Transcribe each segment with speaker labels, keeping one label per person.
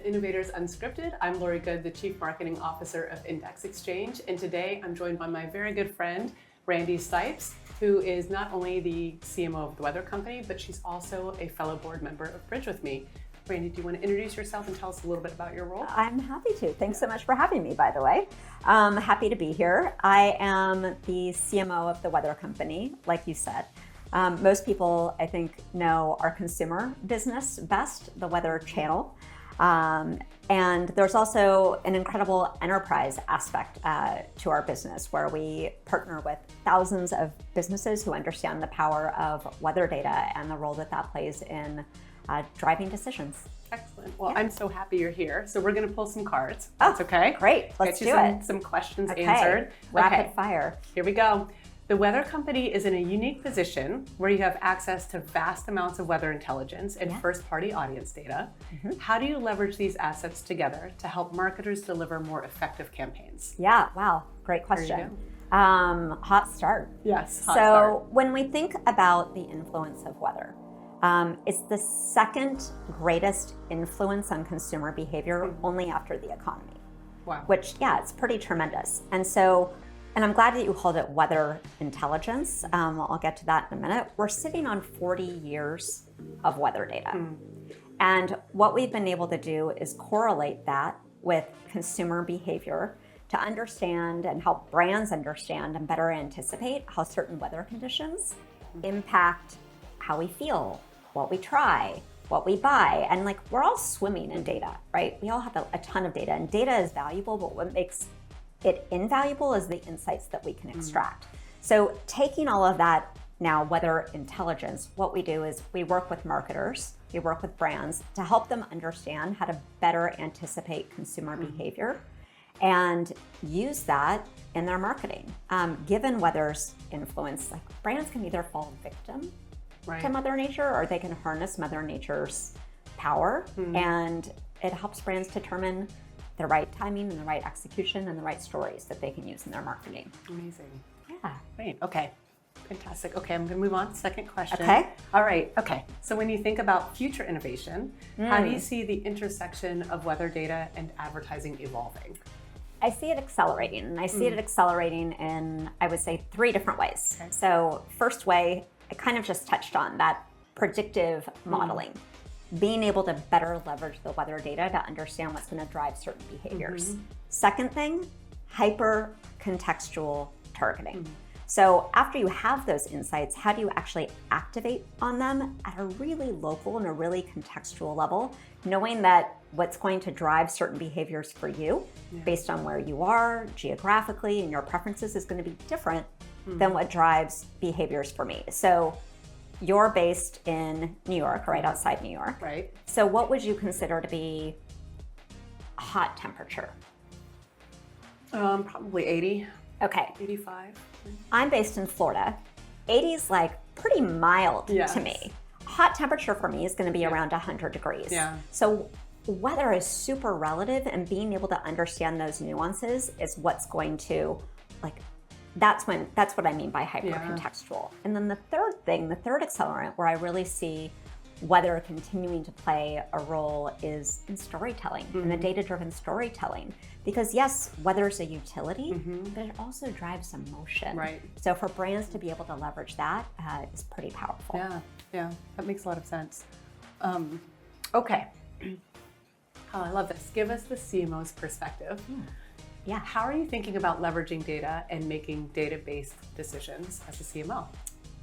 Speaker 1: to Innovators Unscripted. I'm Lori Good, the Chief Marketing Officer of Index Exchange, and today I'm joined by my very good friend, Randi Stipes, who is not only the CMO of the Weather Company, but she's also a fellow board member of Bridge with Me. Randi, do you want to introduce yourself and tell us a little bit about your role?
Speaker 2: I'm happy to. Thanks so much for having me, by the way. Happy to be here. I am the CMO of the Weather Company, like you said. Most people, I think, know our consumer business best, the Weather Channel. And there's also an incredible enterprise aspect to our business where we partner with thousands of businesses who understand the power of weather data and the role that that plays in driving decisions.
Speaker 1: Excellent. Well, yeah. I'm so happy you're here. So we're going to pull some cards. That's okay.
Speaker 2: Great. Let's do it.
Speaker 1: Some questions answered.
Speaker 2: Rapid fire.
Speaker 1: Here we go. The Weather Company is in a unique position where you have access to vast amounts of weather intelligence and first-party audience data. How do you leverage these assets together to help marketers deliver more effective campaigns?
Speaker 2: Yeah, wow, great question. Hot start.
Speaker 1: Yes,
Speaker 2: hot start. When we think about the influence of weather, it's the second greatest influence on consumer behavior only after the economy.
Speaker 1: Wow.
Speaker 2: Which, it's pretty tremendous. And I'm glad that you called it weather intelligence. I'll get to that in a minute. We're sitting on 40 years of weather data. And what we've been able to do is correlate that with consumer behavior to understand and help brands understand and better anticipate how certain weather conditions impact how we feel, what we try, what we buy. And we're all swimming in data, right? We all have a ton of data, and data is valuable, but what makes it invaluable is the insights that we can extract. So taking all of that now weather intelligence, what we do is we work with marketers, we work with brands to help them understand how to better anticipate consumer behavior and use that in their marketing. Given weather's influence, brands can either fall victim to Mother Nature, or they can harness Mother Nature's power, and it helps brands determine the right timing and the right execution and the right stories that they can use in their marketing.
Speaker 1: Amazing.
Speaker 2: Yeah.
Speaker 1: Great. Okay. Fantastic. Okay, I'm going to move on to the second question.
Speaker 2: Okay.
Speaker 1: All right. Okay. So when you think about future innovation, how do you see the intersection of weather data and advertising evolving?
Speaker 2: I see it accelerating, and I see it accelerating in, I would say, 3 different ways. Okay. So first way, I kind of just touched on that predictive modeling. Being able to better leverage the weather data to understand what's going to drive certain behaviors. Second thing, hyper contextual targeting. So after you have those insights, how do you actually activate on them at a really local and a really contextual level, knowing that what's going to drive certain behaviors for you based on where you are geographically and your preferences is going to be different than what drives behaviors for me. So you're based in New York, right outside New York.
Speaker 1: Right.
Speaker 2: So what would you consider to be a hot temperature?
Speaker 1: Probably 80.
Speaker 2: Okay.
Speaker 1: 85.
Speaker 2: I'm based in Florida. 80 is pretty mild to me. Hot temperature for me is going to be around 100 degrees.
Speaker 1: Yeah.
Speaker 2: So weather is super relative, and being able to understand those nuances is what's going to that's what I mean by hyper-contextual. And then the third accelerant where I really see weather continuing to play a role is in storytelling, in the data-driven storytelling. Because yes, weather is a utility, but it also drives emotion.
Speaker 1: Right.
Speaker 2: So for brands to be able to leverage that is pretty powerful.
Speaker 1: Yeah, that makes a lot of sense. Okay. Oh, I love this. Give us the CMO's perspective.
Speaker 2: Yeah.
Speaker 1: How are you thinking about leveraging data and making data-based decisions as a CMO?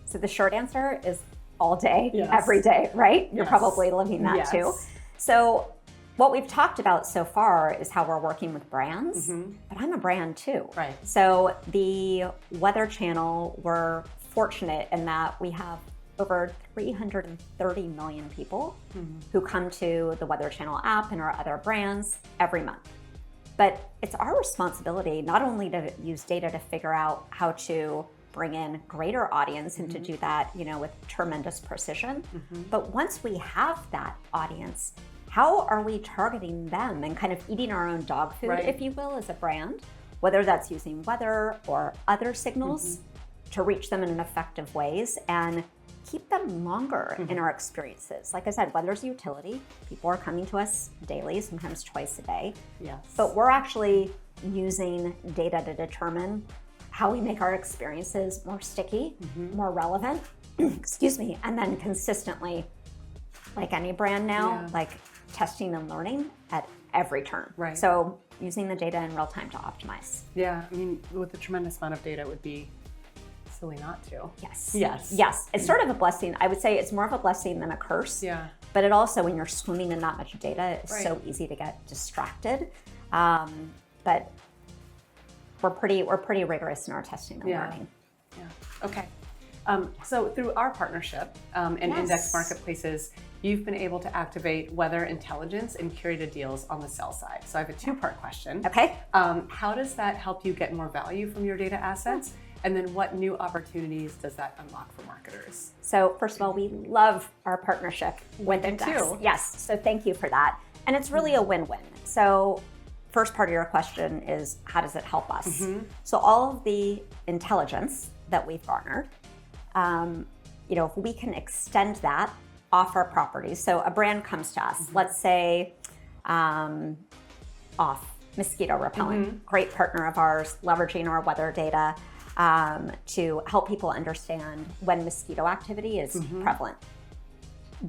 Speaker 2: So the short answer is all day, every day, right? You're probably living that too. So what we've talked about so far is how we're working with brands, but I'm a brand too.
Speaker 1: Right.
Speaker 2: So the Weather Channel, we're fortunate in that we have over 330 million people who come to the Weather Channel app and our other brands every month. But it's our responsibility not only to use data to figure out how to bring in greater audience and to do that, with tremendous precision. But once we have that audience, how are we targeting them and kind of eating our own dog food, if you will, as a brand, whether that's using weather or other signals to reach them in effective ways and keep them longer in our experiences. Like I said, weather's a utility. People are coming to us daily, sometimes twice a day.
Speaker 1: Yes.
Speaker 2: But we're actually using data to determine how we make our experiences more sticky, more relevant, excuse me, and then consistently, like any brand now, like testing and learning at every turn.
Speaker 1: Right.
Speaker 2: So using the data in real time to optimize.
Speaker 1: Yeah, I mean, with the tremendous amount of data, it would be silly not to.
Speaker 2: Yes.
Speaker 1: Yes.
Speaker 2: Yes. It's sort of a blessing. I would say it's more of a blessing than a curse.
Speaker 1: Yeah.
Speaker 2: But it also, when you're swimming in that much data, it's so easy to get distracted. But we're pretty rigorous in our testing and learning.
Speaker 1: Yeah. Okay. So through our partnership and Index Marketplaces, you've been able to activate weather intelligence and curated deals on the sell side. So I have a two-part question.
Speaker 2: Okay.
Speaker 1: How does that help you get more value from your data assets? And then what new opportunities does that unlock for marketers?
Speaker 2: So first of all, we love our partnership with Index.
Speaker 1: Too.
Speaker 2: Yes, so thank you for that. And it's really a win-win. So first part of your question is, how does it help us? So all of the intelligence that we've garnered, if we can extend that off our properties. So a brand comes to us, let's say off mosquito repellent, great partner of ours, leveraging our weather data to help people understand when mosquito activity is prevalent.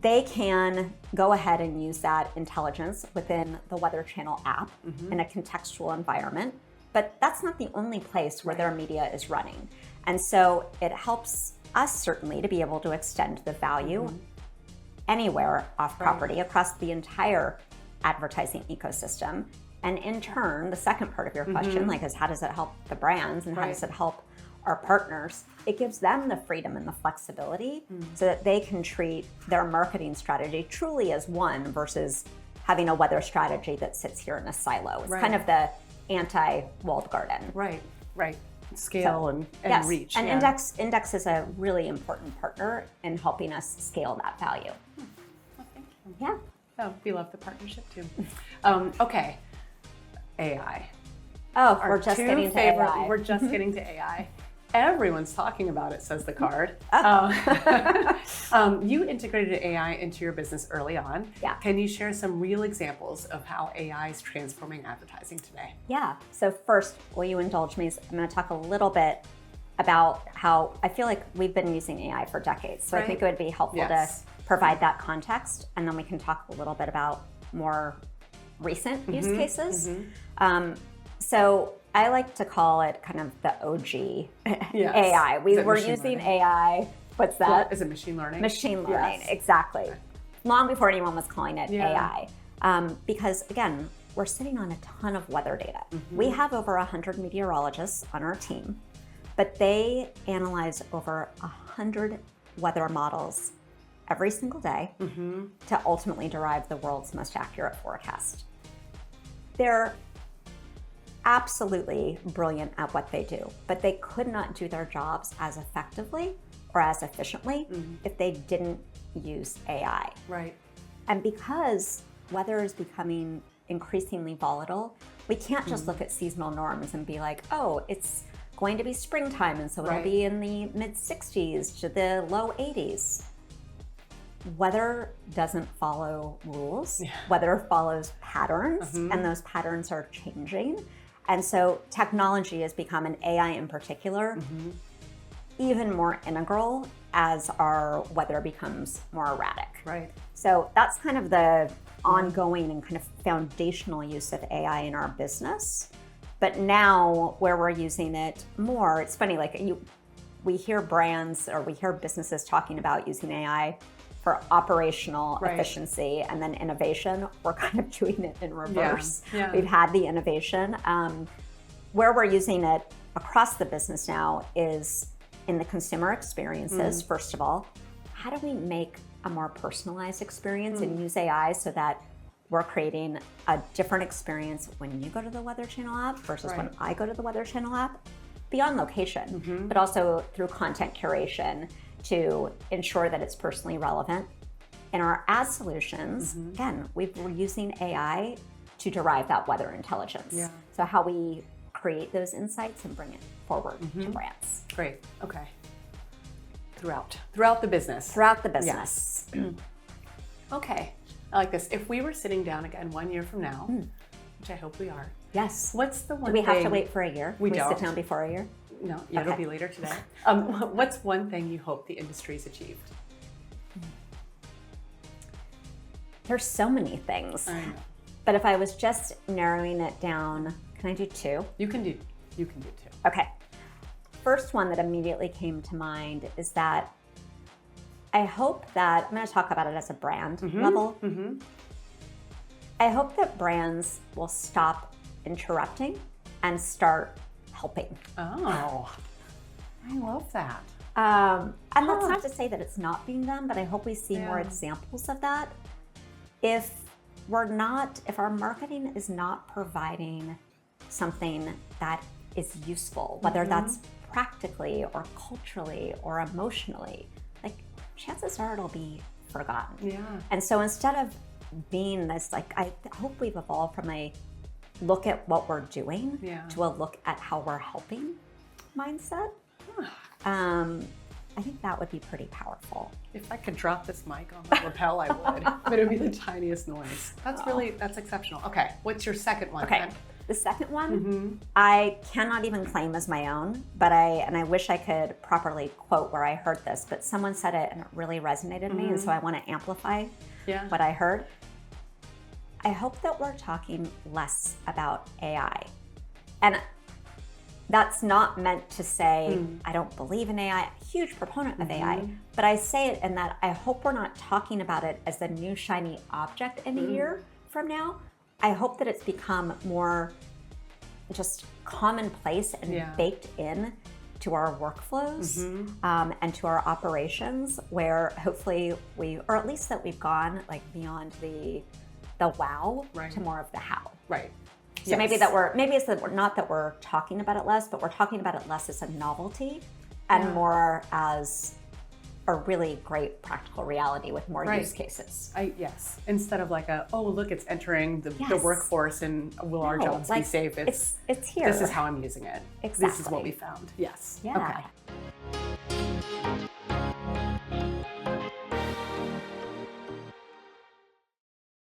Speaker 2: They can go ahead and use that intelligence within the Weather Channel app in a contextual environment, but that's not the only place where their media is running. And so it helps us certainly to be able to extend the value anywhere off property across the entire advertising ecosystem. And in turn, the second part of your question, is how does it help the brands and how does it help our partners? It gives them the freedom and the flexibility so that they can treat their marketing strategy truly as one versus having a weather strategy that sits here in a silo. It's kind of the anti-walled garden.
Speaker 1: Right. Scale and reach.
Speaker 2: And Index is a really important partner in helping us scale that value.
Speaker 1: Well, thank you.
Speaker 2: Yeah.
Speaker 1: Oh, we love the partnership too. Okay. AI.
Speaker 2: Oh, we're just getting to AI.
Speaker 1: We're just getting to AI. Everyone's talking about it, says the card. You integrated AI into your business early on.
Speaker 2: Yeah.
Speaker 1: Can you share some real examples of how AI is transforming advertising today?
Speaker 2: Yeah. So first, will you indulge me? I'm going to talk a little bit about how I feel like we've been using AI for decades. So I think it would be helpful to provide that context, and then we can talk a little bit about more recent use cases. So I like to call it kind of the OG AI. We were using AI. What's that?
Speaker 1: Is it machine learning?
Speaker 2: Machine learning, exactly. Long before anyone was calling it AI. Because again, we're sitting on a ton of weather data. We have over 100 meteorologists on our team, but they analyze over 100 weather models every single day to ultimately derive the world's most accurate forecast. They're absolutely brilliant at what they do, but they could not do their jobs as effectively or as efficiently if they didn't use AI.
Speaker 1: Right.
Speaker 2: And because weather is becoming increasingly volatile, we can't just look at seasonal norms and be like, oh, it's going to be springtime, and so it'll be in the mid 60s to the low 80s. Weather doesn't follow rules. Weather follows patterns, and those patterns are changing. And so technology has become, and AI in particular, even more integral as our weather becomes more erratic.
Speaker 1: Right.
Speaker 2: So that's kind of the ongoing and kind of foundational use of AI in our business. But now where we're using it more, it's funny, we hear brands or we hear businesses talking about using AI for operational efficiency and then innovation. We're kind of doing it in reverse. We've had the innovation. Where we're using it across the business now is in the consumer experiences, first of all. How do we make a more personalized experience and use AI so that we're creating a different experience when you go to the Weather Channel app versus when I go to the Weather Channel app, beyond location, but also through content curation to ensure that it's personally relevant. In our ad solutions, again, we're using AI to derive that weather intelligence. So how we create those insights and bring it forward to brands.
Speaker 1: Great, okay. Throughout the business.
Speaker 2: Throughout the business.
Speaker 1: Yes. Okay. I like this. If we were sitting down again 1 year from now, which I hope we are.
Speaker 2: Yes.
Speaker 1: What's the one
Speaker 2: Do we have
Speaker 1: thing-
Speaker 2: to wait for a year?
Speaker 1: We
Speaker 2: Can
Speaker 1: don't.
Speaker 2: sit down before a year?
Speaker 1: No, it'll be later today. What's one thing you hope the industry's achieved?
Speaker 2: There's so many things.
Speaker 1: I know.
Speaker 2: But if I was just narrowing it down, can I do two?
Speaker 1: You can do two.
Speaker 2: Okay. First one that immediately came to mind is that I hope that, I'm going to talk about it as a brand level. I hope that brands will stop interrupting and start helping.
Speaker 1: Oh, I love that.
Speaker 2: And that's not to say that it's not being done, but I hope we see more examples of that. If our marketing is not providing something that is useful, whether that's practically or culturally or emotionally, like chances are it'll be forgotten.
Speaker 1: Yeah.
Speaker 2: And so instead of being this, like, I hope we've evolved from a look at what we're doing to a look at how we're helping mindset. I think that would be pretty powerful.
Speaker 1: If I could drop this mic on my lapel, I would. But it would be the tiniest noise. That's exceptional. Okay, what's your second one?
Speaker 2: Okay, the second one, I cannot even claim as my own, but I wish I could properly quote where I heard this, but someone said it and it really resonated with me, and so I want to amplify what I heard. I hope that we're talking less about AI. And that's not meant to say I don't believe in AI, I'm a huge proponent of AI, but I say it in that I hope we're not talking about it as the new shiny object in a year from now. I hope that it's become more just commonplace and baked in to our workflows and to our operations, where hopefully or at least that we've gone like beyond the wow to more of the how.
Speaker 1: Right.
Speaker 2: So maybe it's not that we're talking about it less, but we're talking about it less as a novelty and more as a really great practical reality with more use cases.
Speaker 1: Yes. Instead of like look, it's entering the workforce and will our jobs be safe?
Speaker 2: It's here.
Speaker 1: This is how I'm using it.
Speaker 2: Exactly.
Speaker 1: This is what we found. Yes.
Speaker 2: Yeah.
Speaker 1: Okay.